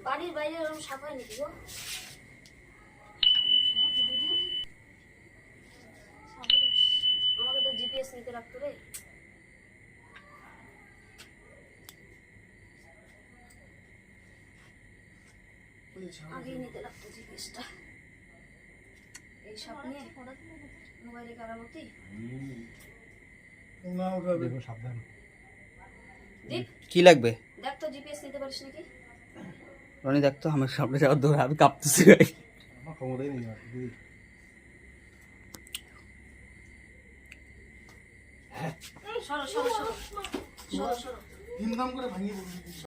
বাড়ির বাইরে ওরকম সাপ হয় নাকি গো? আমাকে তো জিপিএস নিতে রাখতো রে। আগেই নিতে লাগতো জিপিএসটা। এই সাপ নিয়ে মোবাইলে কারামতি। দেখো সাবধান। দীপ কি লাগবে? দেখ তো জিপিএস নিতে পারিস নাকি? রনি দেখতো আমার সামনে যাওয়ার দৌড়ে আমি কাঁপতেছি ভাই। আমার ক্ষমতাই নেই আর দিদি। সরো সরো সরো সরো সরো। ধুমধাম করে ভাঙিয়ে বলবি।